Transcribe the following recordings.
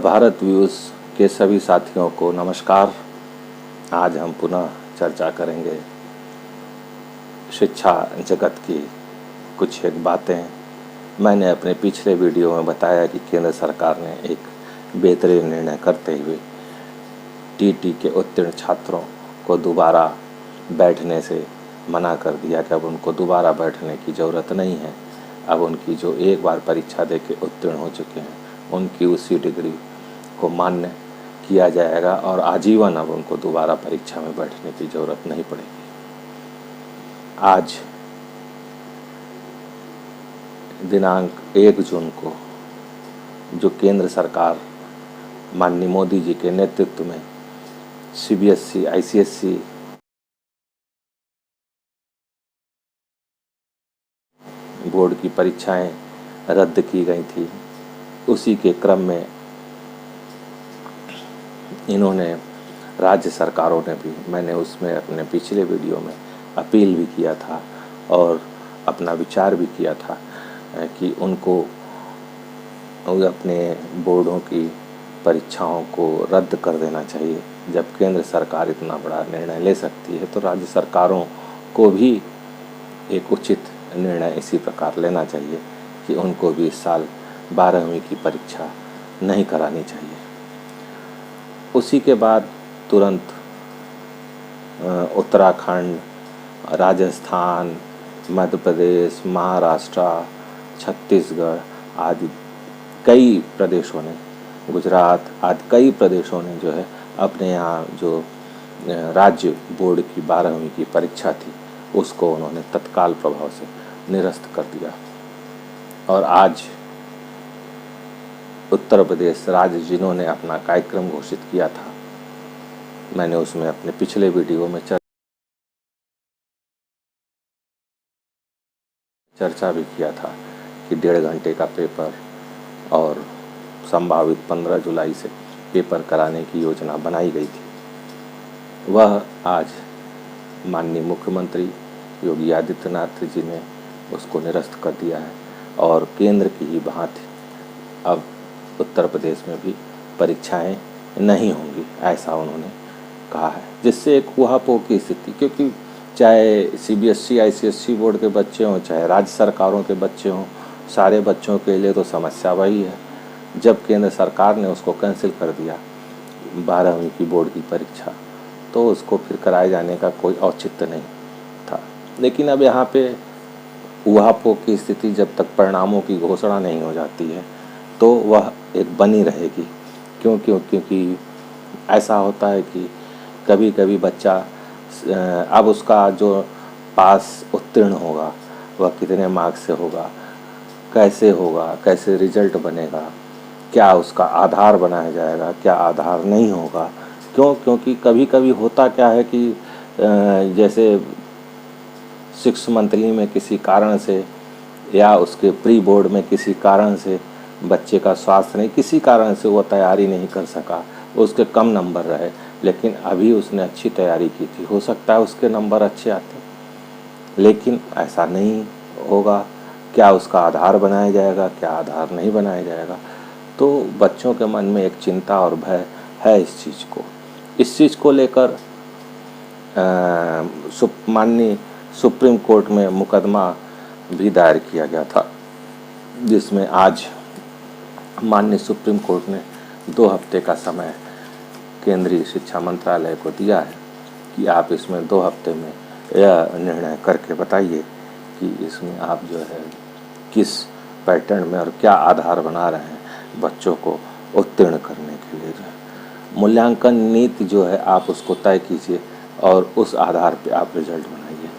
Bharat views के सभी साथियों को नमस्कार। आज हम पुनः चर्चा करेंगे शिक्षा जगत की कुछ एक बातें। मैंने अपने पिछले वीडियो में बताया कि केंद्र सरकार ने एक बेहतरीन निर्णय करते हुए टीटी के उत्तीर्ण छात्रों को दोबारा बैठने से मना कर दिया कि अब उनको दोबारा बैठने की ज़रूरत नहीं है। अब उनकी जो एक बार परीक्षा दे के उत्तीर्ण हो चुके हैं उनकी उसी डिग्री को मान्य किया जाएगा और आजीवन अब उनको दोबारा परीक्षा में बैठने की ज़रूरत नहीं पड़ेगी। आज दिनांक 1 जून को जो केंद्र सरकार माननीय मोदी जी के नेतृत्व में सीबीएसई आईसीएसई बोर्ड की परीक्षाएं रद्द की गई थी, उसी के क्रम में इन्होंने राज्य सरकारों ने भी, मैंने उसमें अपने पिछले वीडियो में अपील भी किया था और अपना विचार भी किया था कि उनको अपने बोर्डों की परीक्षाओं को रद्द कर देना चाहिए। जब केंद्र सरकार इतना बड़ा निर्णय ले सकती है तो राज्य सरकारों को भी एक उचित निर्णय इसी प्रकार लेना चाहिए कि उनको भी इस साल 12वीं की परीक्षा नहीं करानी चाहिए। उसी के बाद तुरंत उत्तराखंड, राजस्थान, मध्य प्रदेश, महाराष्ट्र, छत्तीसगढ़ आदि कई प्रदेशों ने, गुजरात आदि कई प्रदेशों ने जो है अपने यहाँ जो राज्य बोर्ड की 12वीं की परीक्षा थी उसको उन्होंने तत्काल प्रभाव से निरस्त कर दिया। और आज उत्तर प्रदेश राज्य जिन्होंने अपना कार्यक्रम घोषित किया था, मैंने उसमें अपने पिछले वीडियो में चर्चा भी किया था कि 1.5 घंटे का पेपर और संभावित 15 जुलाई से पेपर कराने की योजना बनाई गई थी। वह आज माननीय मुख्यमंत्री योगी आदित्यनाथ जी ने उसको निरस्त कर दिया है और केंद्र की ही भांति अब उत्तर प्रदेश में भी परीक्षाएं नहीं होंगी, ऐसा उन्होंने कहा है, जिससे एक ऊहापोह की स्थिति, क्योंकि चाहे सीबीएसई आईसीएसई बोर्ड के बच्चे हों चाहे राज्य सरकारों के बच्चे हों, सारे बच्चों के लिए तो समस्या वही है। जब केंद्र सरकार ने उसको कैंसिल कर दिया 12वीं की बोर्ड की परीक्षा, तो उसको फिर कराए जाने का कोई औचित्य नहीं था। लेकिन अब यहाँ पे ऊहापोह की स्थिति जब तक परिणामों की घोषणा नहीं हो जाती है तो वह एक बनी रहेगी। क्योंकि ऐसा होता है कि कभी कभी बच्चा अब उसका जो पास उत्तीर्ण होगा वह कितने मार्क्स से होगा, कैसे रिजल्ट बनेगा, क्या उसका आधार बनाया जाएगा, क्या आधार नहीं होगा। क्योंकि कभी कभी होता क्या है कि जैसे 6 मंथली में किसी कारण से या उसके प्री बोर्ड में किसी कारण से बच्चे का स्वास्थ्य नहीं, किसी कारण से वो तैयारी नहीं कर सका, उसके कम नंबर रहे, लेकिन अभी उसने अच्छी तैयारी की थी, हो सकता है उसके नंबर अच्छे आते, लेकिन ऐसा नहीं होगा। क्या उसका आधार बनाया जाएगा, क्या आधार नहीं बनाया जाएगा। तो बच्चों के मन में एक चिंता और भय है इस चीज़ को लेकर माननीय सुप्रीम कोर्ट में मुकदमा भी दायर किया गया था, जिसमें आज माननीय सुप्रीम कोर्ट ने 2 हफ्ते का समय केंद्रीय शिक्षा मंत्रालय को दिया है कि आप इसमें 2 हफ्ते में यह निर्णय करके बताइए कि इसमें आप जो है किस पैटर्न में और क्या आधार बना रहे हैं बच्चों को उत्तीर्ण करने के लिए। जो है मूल्यांकन नीति जो है आप उसको तय कीजिए और उस आधार पे आप रिजल्ट बनाइए।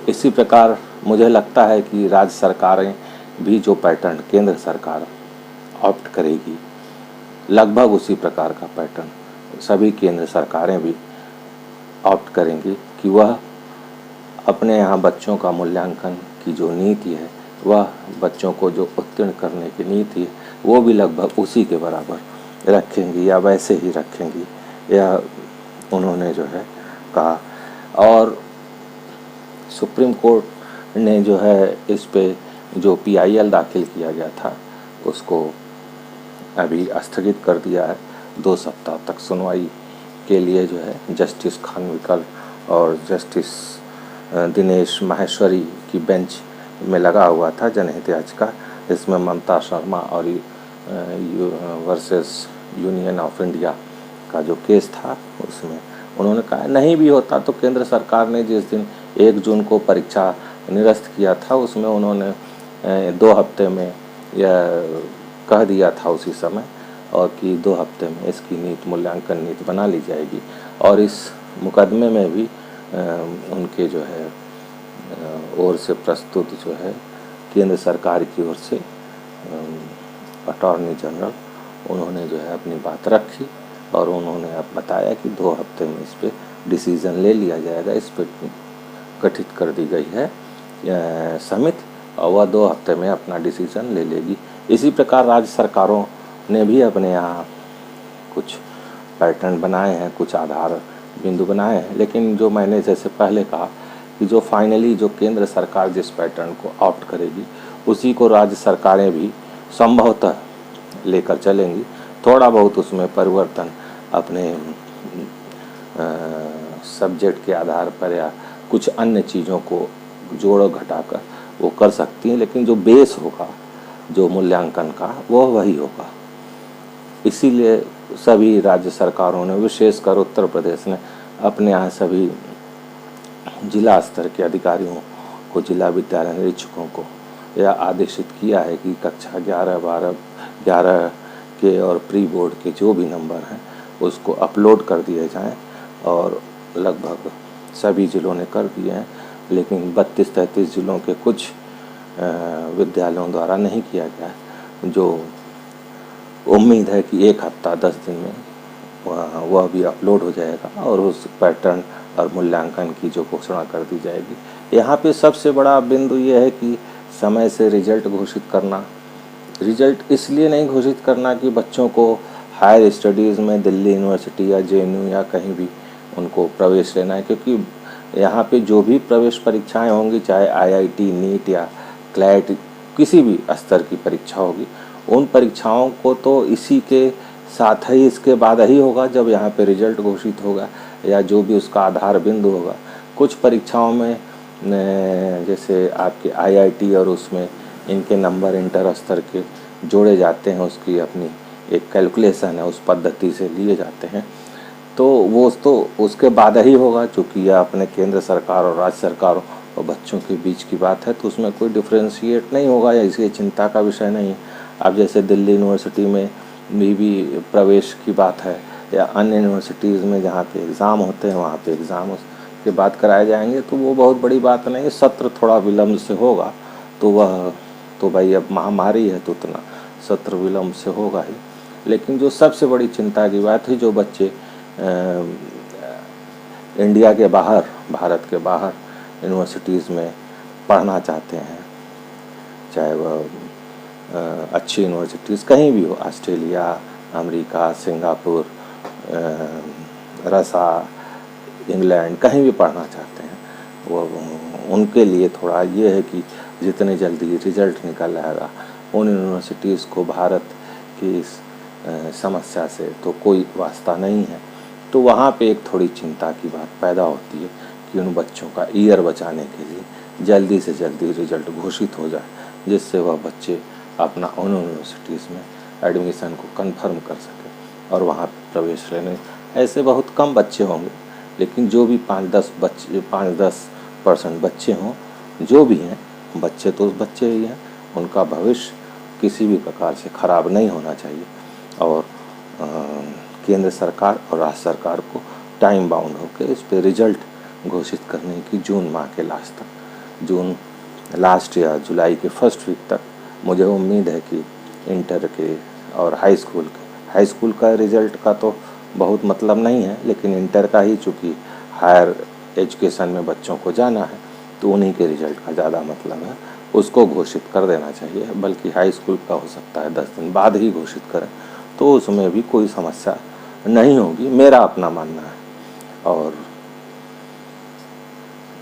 इसी प्रकार मुझे लगता है कि राज्य सरकारें भी जो पैटर्न केंद्र सरकार ऑप्ट करेगी, लगभग उसी प्रकार का पैटर्न सभी केंद्र सरकारें भी ऑप्ट करेंगी कि वह अपने यहाँ बच्चों का मूल्यांकन की जो नीति है, वह बच्चों को जो उत्तीर्ण करने की नीति है वो भी लगभग उसी के बराबर रखेंगी या वैसे ही रखेंगी, यह उन्होंने जो है कहा। और सुप्रीम कोर्ट ने जो है इस पे जो PIL दाखिल किया गया था उसको अभी स्थगित कर दिया है। 2 सप्ताह तक सुनवाई के लिए जो है जस्टिस खानविलकर और जस्टिस दिनेश माहेश्वरी की बेंच में लगा हुआ था जनहित याचिका। इसमें ममता शर्मा और वर्सेस यूनियन ऑफ इंडिया का जो केस था, उसमें उन्होंने कहा नहीं भी होता तो केंद्र सरकार ने जिस दिन 1 जून को परीक्षा निरस्त किया था, उसमें उन्होंने 2 हफ्ते में यह कह दिया था उसी समय, और कि 2 हफ्ते में इसकी नीति मूल्यांकन नीति बना ली जाएगी। और इस मुकदमे में भी उनके जो है ओर से प्रस्तुत जो है केंद्र सरकार की ओर से अटॉर्नी जनरल, उन्होंने जो है अपनी बात रखी और उन्होंने अब बताया कि 2 हफ्ते में इस पर डिसीज़न ले लिया जाएगा। इस पर गठित कर दी गई है समिति और वह 2 हफ्ते में अपना डिसीज़न ले लेगी। इसी प्रकार राज्य सरकारों ने भी अपने यहाँ कुछ पैटर्न बनाए हैं, कुछ आधार बिंदु बनाए हैं, लेकिन जो मैंने जैसे पहले कहा कि जो फाइनली जो केंद्र सरकार जिस पैटर्न को ऑप्ट करेगी उसी को राज्य सरकारें भी संभवतः लेकर चलेंगी। थोड़ा बहुत उसमें परिवर्तन अपने सब्जेक्ट के आधार पर या कुछ अन्य चीज़ों को जोड़ घटाकर वो कर सकती हैं, लेकिन जो बेस होगा जो मूल्यांकन का वो वही होगा। इसीलिए सभी राज्य सरकारों ने, विशेषकर उत्तर प्रदेश ने, अपने यहाँ सभी जिला स्तर के अधिकारियों को, जिला विद्यालय निरीक्षकों को यह आदेशित किया है कि कक्षा 11, 12, 11 के और प्री बोर्ड के जो भी नंबर हैं उसको अपलोड कर दिए जाएं, और लगभग सभी जिलों ने कर दिए हैं, लेकिन 32-33 जिलों के कुछ विद्यालयों द्वारा नहीं किया गया है। जो उम्मीद है कि 1 हफ्ता 10 दिन में वह भी अपलोड हो जाएगा और उस पैटर्न और मूल्यांकन की जो घोषणा कर दी जाएगी। यहाँ पे सबसे बड़ा बिंदु ये है कि समय से रिजल्ट घोषित करना। रिजल्ट इसलिए नहीं घोषित करना कि बच्चों को हायर स्टडीज़ में दिल्ली यूनिवर्सिटी या JNU या कहीं भी उनको प्रवेश लेना है, क्योंकि यहाँ पे जो भी प्रवेश परीक्षाएं होंगी, चाहे IIT, नीट या क्लैट, किसी भी स्तर की परीक्षा होगी, उन परीक्षाओं को तो इसी के साथ ही इसके बाद ही होगा जब यहाँ पे रिजल्ट घोषित होगा या जो भी उसका आधार बिंदु होगा। कुछ परीक्षाओं में जैसे आपके IIT और उसमें इनके नंबर इंटर स्तर के जोड़े जाते हैं, उसकी अपनी एक कैलकुलेशन है, उस पद्धति से लिए जाते हैं, तो वो तो उसके बाद ही होगा। चूँकि यह अपने केंद्र सरकार और राज्य सरकारों और बच्चों के बीच की बात है, तो उसमें कोई डिफ्रेंशिएट नहीं होगा या इसलिए चिंता का विषय नहीं है। अब जैसे दिल्ली यूनिवर्सिटी में भी प्रवेश की बात है या अन्य यूनिवर्सिटीज़ में जहाँ पे एग्ज़ाम होते हैं वहाँ पे एग्ज़ाम के बाद कराए जाएंगे, तो वो बहुत बड़ी बात नहीं है। सत्र थोड़ा विलम्ब से होगा तो वह तो भाई अब महामारी है तो उतना सत्र विलम्ब से होगा ही। लेकिन जो सबसे बड़ी चिंता की बात है, जो बच्चे इंडिया के बाहर, भारत के बाहर यूनिवर्सिटीज़ में पढ़ना चाहते हैं, चाहे वह अच्छी यूनिवर्सिटीज़ कहीं भी हो, ऑस्ट्रेलिया, अमेरिका, सिंगापुर, रसा, इंग्लैंड, कहीं भी पढ़ना चाहते हैं, वो उनके लिए थोड़ा ये है कि जितने जल्दी रिजल्ट निकल आएगा, उन यूनिवर्सिटीज़ को भारत की इस समस्या से तो कोई वास्ता नहीं है, तो वहाँ पे एक थोड़ी चिंता की बात पैदा होती है कि उन बच्चों का ईयर बचाने के लिए जल्दी से जल्दी रिजल्ट घोषित हो जाए, जिससे वह बच्चे अपना उन यूनिवर्सिटीज़ में एडमिशन को कंफर्म कर सकें और वहाँ प्रवेश लेने। ऐसे बहुत कम बच्चे होंगे, लेकिन जो भी 5-10% बच्चे हों, जो भी हैं बच्चे तो बच्चे ही हैं, उनका भविष्य किसी भी प्रकार से ख़राब नहीं होना चाहिए। और केंद्र सरकार और राज्य सरकार को टाइम बाउंड होकर इस पे रिजल्ट घोषित करने की जून माह के लास्ट तक, जून लास्ट या जुलाई के फर्स्ट वीक तक मुझे उम्मीद है कि इंटर के और हाई स्कूल का रिज़ल्ट का तो बहुत मतलब नहीं है, लेकिन इंटर का ही चूँकि हायर एजुकेशन में बच्चों को जाना है तो उन्हीं के रिज़ल्ट का ज़्यादा मतलब है, उसको घोषित कर देना चाहिए। बल्कि हाई स्कूल का हो सकता है 10 दिन बाद ही घोषित करें, तो उसमें भी कोई समस्या नहीं होगी, मेरा अपना मानना है। और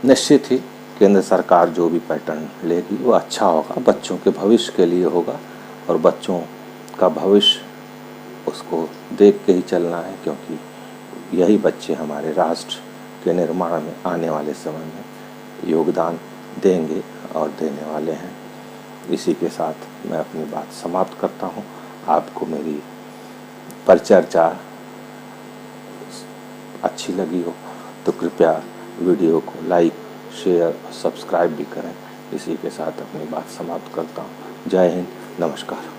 निश्चित ही केंद्र सरकार जो भी पैटर्न लेगी वो अच्छा होगा, बच्चों के भविष्य के लिए होगा और बच्चों का भविष्य उसको देख के ही चलना है, क्योंकि यही बच्चे हमारे राष्ट्र के निर्माण में आने वाले समय में योगदान देंगे और देने वाले हैं। इसी के साथ मैं अपनी बात समाप्त करता हूँ। आपको मेरी परिचर्चा अच्छी लगी हो तो कृपया वीडियो को लाइक, शेयर और सब्सक्राइब भी करें। इसी के साथ अपनी बात समाप्त करता हूँ। जय हिंद, नमस्कार।